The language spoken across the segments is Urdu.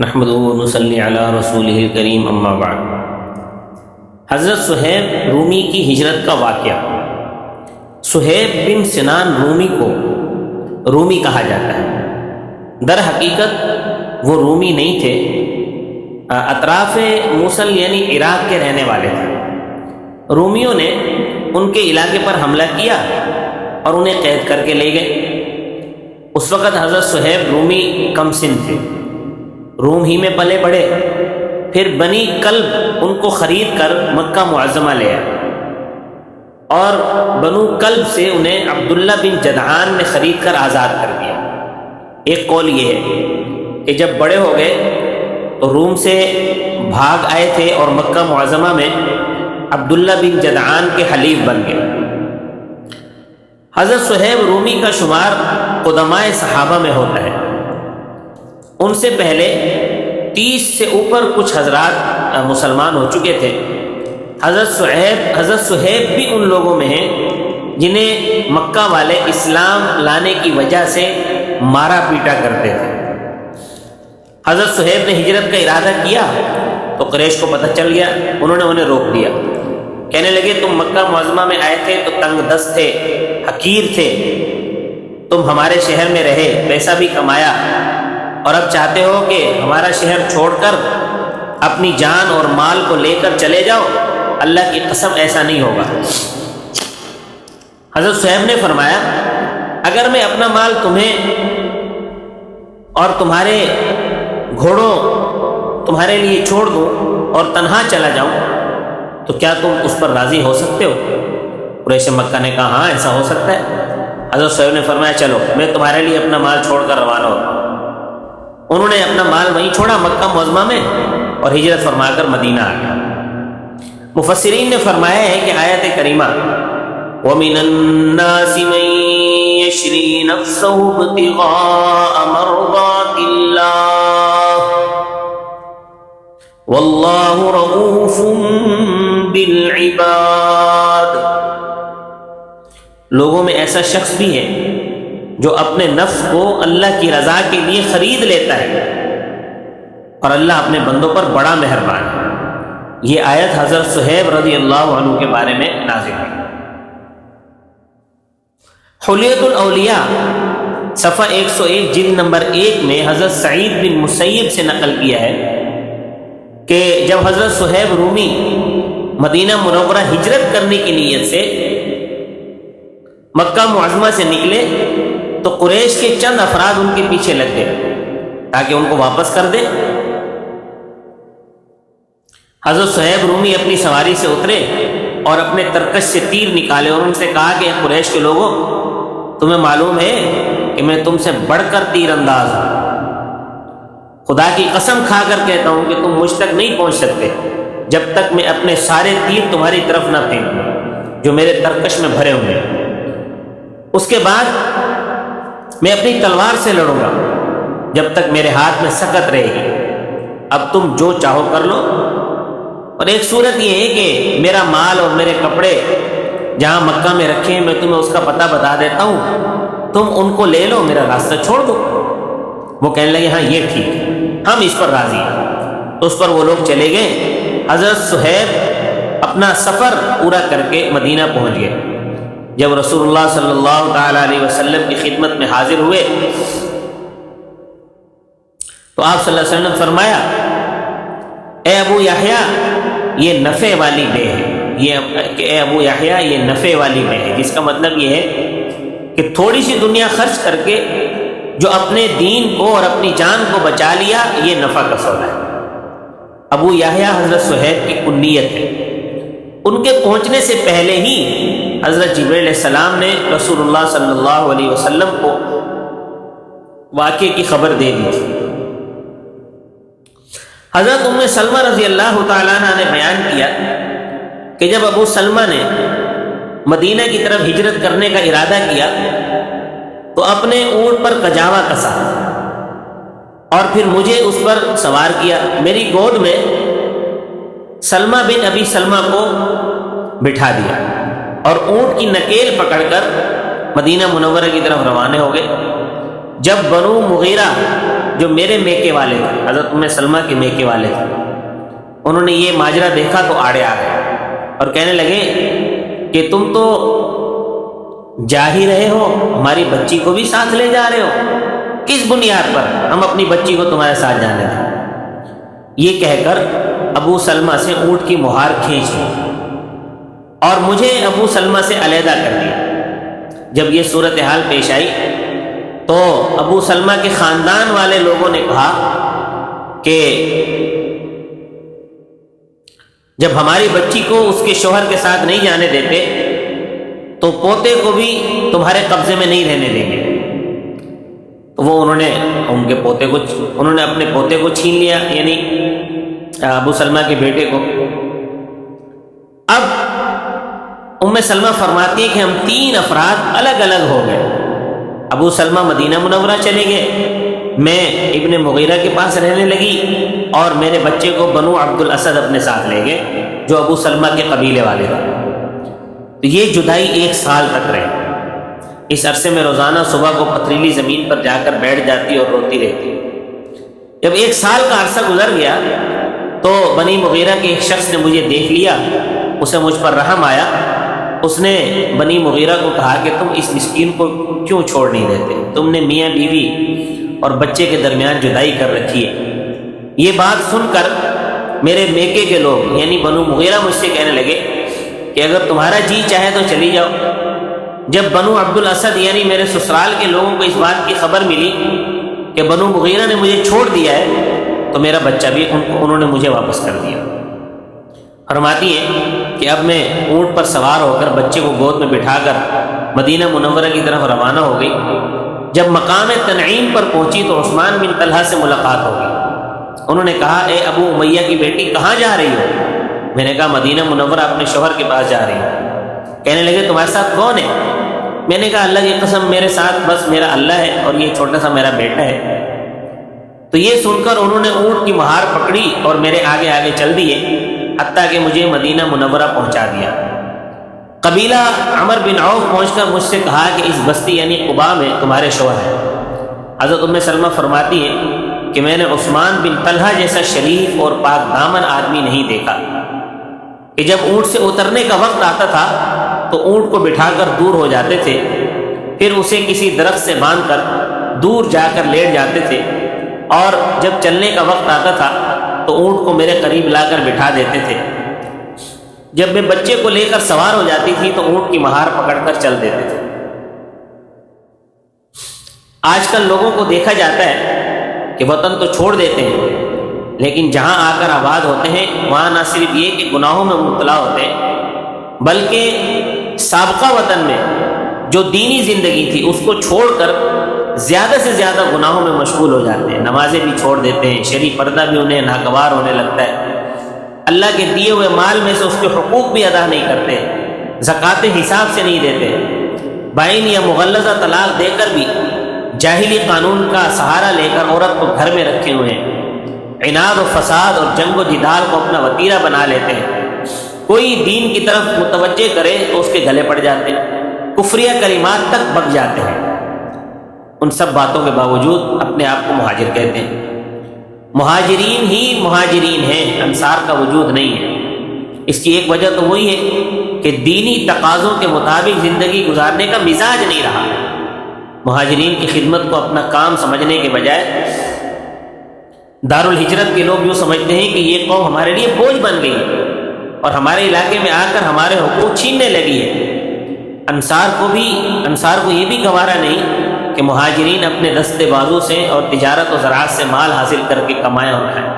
نحمدہ و نصلی علی رسولہ الکریم اما بعد۔ حضرت صہیب رومی کی ہجرت کا واقعہ۔ صہیب بن سنان رومی کو رومی کہا جاتا ہے۔ در حقیقت وہ رومی نہیں تھے، اطراف موصل یعنی عراق کے رہنے والے تھے۔ رومیوں نے ان کے علاقے پر حملہ کیا اور انہیں قید کر کے لے گئے۔ اس وقت حضرت صہیب رومی کم سن تھے، روم ہی میں پلے بڑھے، پھر بنی کلب ان کو خرید کر مکہ معظمہ لے آئے، اور بنو کلب سے انہیں عبداللہ بن جدعان نے خرید کر آزاد کر دیا۔ ایک قول یہ ہے کہ جب بڑے ہو گئے تو روم سے بھاگ آئے تھے اور مکہ معظمہ میں عبداللہ بن جدعان کے حلیف بن گئے۔ حضرت صہیب رومی کا شمار قدماء صحابہ میں ہوتا ہے۔ ان سے پہلے 30 سے اوپر کچھ حضرات مسلمان ہو چکے تھے۔ حضرت صہیب بھی ان لوگوں میں ہیں جنہیں مکہ والے اسلام لانے کی وجہ سے مارا پیٹا کرتے تھے۔ حضرت صہیب نے ہجرت کا ارادہ کیا تو قریش کو پتہ چل گیا، انہوں نے انہیں روک دیا۔ کہنے لگے تم مکہ معظمہ میں آئے تھے تو تنگ دست تھے، حقیر تھے، تم ہمارے شہر میں رہے، پیسہ بھی کمایا، اور اب چاہتے ہو کہ ہمارا شہر چھوڑ کر اپنی جان اور مال کو لے کر چلے جاؤ؟ اللہ کی قسم ایسا نہیں ہوگا۔ حضرت صہیب نے فرمایا اگر میں اپنا مال تمہیں اور تمہارے گھوڑوں تمہارے لیے چھوڑ دوں اور تنہا چلا جاؤں تو کیا تم اس پر راضی ہو سکتے ہو؟ قریش مکہ نے کہا ہاں ایسا ہو سکتا ہے۔ حضرت صہیب نے فرمایا چلو میں تمہارے لیے اپنا مال چھوڑ کر روانہ ہوں۔ انہوں نے اپنا مال وہیں چھوڑا مکہ معظمہ میں اور ہجرت فرما کر مدینہ آ گیا۔ مفسرین نے فرمایا ہے کہ آیت کریمہ وَمِنَ النَّاسِ مَن يَشْرِي نَفْسَهُ ابْتِغَاءَ مَرْضَاتِ اللَّهِ وَاللَّهُ رَءُوفٌ بِالْعِبَادِ۔ لوگوں میں ایسا شخص بھی ہے جو اپنے نفس کو اللہ کی رضا کے لیے خرید لیتا ہے، اور اللہ اپنے بندوں پر بڑا مہربان ہے۔ یہ آیت حضرت صہیب رضی اللہ عنہ کے بارے میں نازل ہے۔ حلیۃ الاولیاء صفحہ 101 جلد نمبر 1 میں حضرت سعید بن مسیب سے نقل کیا ہے کہ جب حضرت صہیب رومی مدینہ منورہ ہجرت کرنے کی نیت سے مکہ معظمہ سے نکلے تو قریش کے چند افراد ان کے پیچھے لگ گئے تاکہ ان کو واپس کر دے۔ حضرت صہیب رومی اپنی سواری سے اترے اور اپنے ترکش سے تیر نکالے اور ان سے کہا کہ قریش کے لوگوں تمہیں معلوم ہے کہ میں تم سے بڑھ کر تیر انداز ہوں، خدا کی قسم کھا کر کہتا ہوں کہ تم مجھ تک نہیں پہنچ سکتے جب تک میں اپنے سارے تیر تمہاری طرف نہ پھینکوں جو میرے ترکش میں بھرے ہوئے ہیں۔ اس کے بعد میں اپنی تلوار سے لڑوں گا جب تک میرے ہاتھ میں سکت رہے گی، اب تم جو چاہو کر لو۔ اور ایک صورت یہ ہے کہ میرا مال اور میرے کپڑے جہاں مکہ میں رکھے ہیں میں تمہیں اس کا پتہ بتا دیتا ہوں، تم ان کو لے لو، میرا راستہ چھوڑ دو۔ وہ کہنے لگے ہاں یہ ٹھیک ہے، ہم اس پر راضی ہیں۔ تو اس پر وہ لوگ چلے گئے۔ حضرت صہیب اپنا سفر پورا کر کے مدینہ پہنچ گئے۔ جب رسول اللہ صلی اللہ تعالیٰ علیہ وسلم کی خدمت میں حاضر ہوئے تو آپ صلی اللہ علیہ وسلم نے فرمایا اے ابو یحییٰ یہ نفع والی بے ہے، اے ابو یحییٰ یہ نفع والی بے ہے، جس کا مطلب یہ ہے کہ تھوڑی سی دنیا خرچ کر کے جو اپنے دین کو اور اپنی جان کو بچا لیا یہ نفع کا سودا ہے۔ ابو یحییٰ حضرت صہیب کی کنیت ہے۔ ان کے پہنچنے سے پہلے ہی حضرت جبرائیل علیہ السلام نے رسول اللہ صلی اللہ علیہ وسلم کو واقعے کی خبر دے دی تھی۔ حضرت ام سلمہ رضی اللہ تعالیٰ عنہ نے بیان کیا کہ جب ابو سلمہ نے مدینہ کی طرف ہجرت کرنے کا ارادہ کیا تو اپنے اونٹ پر کجاوا کسا اور پھر مجھے اس پر سوار کیا۔ میری گود میں سلمہ بن ابی سلمہ کو بٹھا دیا اور اونٹ کی نکیل پکڑ کر مدینہ منورہ کی طرف روانہ ہو گئے۔ جب بنو مغیرہ جو میرے میکے والے تھے، حضرت ام سلمہ کے میکے والے تھے، انہوں نے یہ ماجرا دیکھا تو آڑے آ گئے اور کہنے لگے کہ تم تو جا ہی رہے ہو، ہماری بچی کو بھی ساتھ لے جا رہے ہو، کس بنیاد پر ہم اپنی بچی کو تمہارے ساتھ جانے دیں؟ یہ کہہ کر ابو سلمہ سے اونٹ کی مہار کھینچ لی اور مجھے ابو سلمہ سے علیحدہ کر دیا۔ جب یہ صورتحال پیش آئی تو ابو سلمہ کے خاندان والے لوگوں نے کہا کہ جب ہماری بچی کو اس کے شوہر کے ساتھ نہیں جانے دیتے تو پوتے کو بھی تمہارے قبضے میں نہیں رہنے دیں گے۔ تو وہ انہوں نے اپنے پوتے کو چھین لیا، یعنی ابو سلمہ کے بیٹے کو۔ اب ام سلمہ فرماتی ہے کہ ہم 3 افراد الگ الگ ہو گئے۔ ابو سلمہ مدینہ منورہ چلے گئے، میں ابن مغیرہ کے پاس رہنے لگی، اور میرے بچے کو بنو عبد الاسد اپنے ساتھ لے گئے جو ابو سلمہ کے قبیلے والے تھے۔ تو یہ جدائی 1 سال تک رہی۔ اس عرصے میں روزانہ صبح کو پتھریلی زمین پر جا کر بیٹھ جاتی اور روتی رہتی۔ جب 1 سال کا عرصہ گزر گیا تو بنی مغیرہ کے ایک شخص نے مجھے دیکھ لیا، اسے مجھ پر رحم آیا۔ اس نے بنی مغیرہ کو کہا کہ تم اس مسکین کو کیوں چھوڑ نہیں دیتے؟ تم نے میاں بیوی اور بچے کے درمیان جدائی کر رکھی ہے۔ یہ بات سن کر میرے میکے کے لوگ یعنی بنو مغیرہ مجھ سے کہنے لگے کہ اگر تمہارا جی چاہے تو چلی جاؤ۔ جب بنو عبد الاسد یعنی میرے سسرال کے لوگوں کو اس بات کی خبر ملی کہ بنو مغیرہ نے مجھے چھوڑ دیا ہے تو میرا بچہ بھی انہوں نے مجھے واپس کر دیا۔ فرماتی ہے کہ اب میں اونٹ پر سوار ہو کر بچے کو گود میں بٹھا کر مدینہ منورہ کی طرف روانہ ہو گئی۔ جب مقام تنعیم پر پہنچی تو عثمان بن طلحہ سے ملاقات ہو گئی۔ انہوں نے کہا اے ابو امیہ کی بیٹی کہاں جا رہی ہو؟ میں نے کہا مدینہ منورہ اپنے شوہر کے پاس جا رہی ہوں۔ کہنے لگے تمہارے ساتھ کون ہے؟ میں نے کہا اللہ کی قسم میرے ساتھ بس میرا اللہ ہے اور یہ چھوٹا سا میرا بیٹا ہے۔ تو یہ سن کر انہوں نے اونٹ کی مہار پکڑی اور میرے آگے آگے چل دیے حتیٰ کہ مجھے مدینہ منورہ پہنچا دیا۔ قبیلہ عمر بن عوف پہنچ کر مجھ سے کہا کہ اس بستی یعنی قباء میں تمہارے شوہر ہیں۔ حضرت ام سلمہ فرماتی ہے کہ میں نے عثمان بن طلحہ جیسا شریف اور پاک دامن آدمی نہیں دیکھا کہ جب اونٹ سے اترنے کا وقت آتا تھا تو اونٹ کو بٹھا کر دور ہو جاتے تھے، پھر اسے کسی درخت سے باندھ کر دور جا کر لیٹ جاتے تھے، اور جب چلنے کا وقت آتا تھا تو اونٹ کو میرے قریب لا کر بٹھا دیتے تھے۔ جب میں بچے کو لے کر سوار ہو جاتی تھی تو اونٹ کی مہار پکڑ کر چل دیتے تھے۔ آج کل لوگوں کو دیکھا جاتا ہے کہ وطن تو چھوڑ دیتے ہیں لیکن جہاں آ کر آباد ہوتے ہیں وہاں نہ صرف یہ کہ گناہوں میں مبتلا ہوتے ہیں بلکہ سابقہ وطن میں جو دینی زندگی تھی اس کو چھوڑ کر زیادہ سے زیادہ گناہوں میں مشغول ہو جاتے ہیں، نمازیں بھی چھوڑ دیتے ہیں، شرعی پردہ بھی انہیں ناگوار ہونے لگتا ہے، اللہ کے دیے ہوئے مال میں سے اس کے حقوق بھی ادا نہیں کرتے، زکوٰۃ حساب سے نہیں دیتے، بائن یا مغلظہ طلاق دے کر بھی جاہلی قانون کا سہارا لے کر عورت کو گھر میں رکھے ہوئے ہیں، عناد و فساد اور جنگ و جدال کو اپنا وتیرہ بنا لیتے ہیں، کوئی دین کی طرف متوجہ کرے تو اس کے گلے پڑ جاتے ہیں، کفریہ کلمات تک بک جاتے ہیں۔ ان سب باتوں کے باوجود اپنے آپ کو مہاجر کہتے ہیں۔ مہاجرین ہی مہاجرین ہیں، انصار کا وجود نہیں ہے۔ اس کی ایک وجہ تو وہی ہے کہ دینی تقاضوں کے مطابق زندگی گزارنے کا مزاج نہیں رہا۔ مہاجرین کی خدمت کو اپنا کام سمجھنے کے بجائے دارالہجرت کے لوگ یوں سمجھتے ہیں کہ یہ قوم ہمارے لیے بوجھ بن گئی ہے اور ہمارے علاقے میں آ کر ہمارے حقوق چھیننے لگی ہے۔ انصار کو یہ بھی گوارا نہیں کہ مہاجرین اپنے دستے بازو سے اور تجارت و زراعت سے مال حاصل کر کے کمائے اور کھائیں۔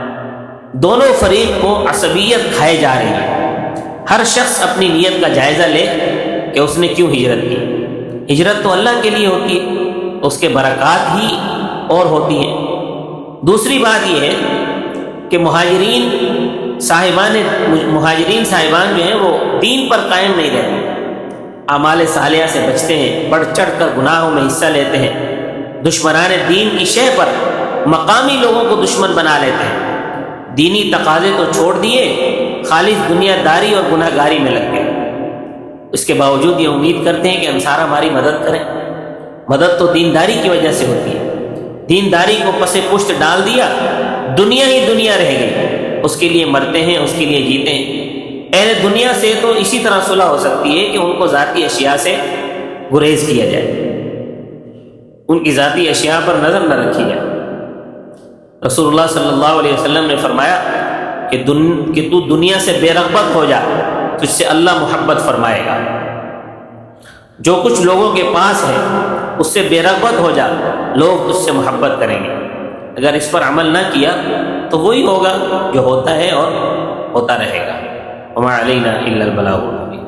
دونوں فریق کو عصبیت کھائے جا رہی ہے۔ ہر شخص اپنی نیت کا جائزہ لے کہ اس نے کیوں ہجرت کی۔ ہجرت تو اللہ کے لیے ہوتی ہے، اس کے برکات ہی اور ہوتی ہیں۔ دوسری بات یہ ہے کہ مہاجرین صاحبان جو ہیں وہ دین پر قائم نہیں رہتے، اعمال صالحہ سے بچتے ہیں، بڑھ چڑھ کر گناہوں میں حصہ لیتے ہیں، دشمنان دین کی شہ پر مقامی لوگوں کو دشمن بنا لیتے ہیں، دینی تقاضے تو چھوڑ دیے، خالص دنیا داری اور گناہ گاری میں لگ گئے۔ اس کے باوجود یہ امید کرتے ہیں کہ انصار ہماری مدد کریں۔ مدد تو دینداری کی وجہ سے ہوتی ہے۔ دینداری کو پس پشت ڈال دیا، دنیا ہی دنیا رہ گئی، اس کے لیے مرتے ہیں، اس کے لیے جیتے ہیں۔ اہل دنیا سے تو اسی طرح صلح ہو سکتی ہے کہ ان کو ذاتی اشیاء سے گریز کیا جائے، ان کی ذاتی اشیاء پر نظر نہ رکھی جائے۔ رسول اللہ صلی اللہ علیہ وسلم نے فرمایا کہ تو دنیا سے بے رغبت ہو جا، تجھ سے اللہ محبت فرمائے گا۔ جو کچھ لوگوں کے پاس ہے اس سے بے رغبت ہو جا، لوگ تجھ سے محبت کریں گے۔ اگر اس پر عمل نہ کیا تو وہی ہوگا جو ہوتا ہے اور ہوتا رہے گا۔ وما علینا الا البلاغ المبین۔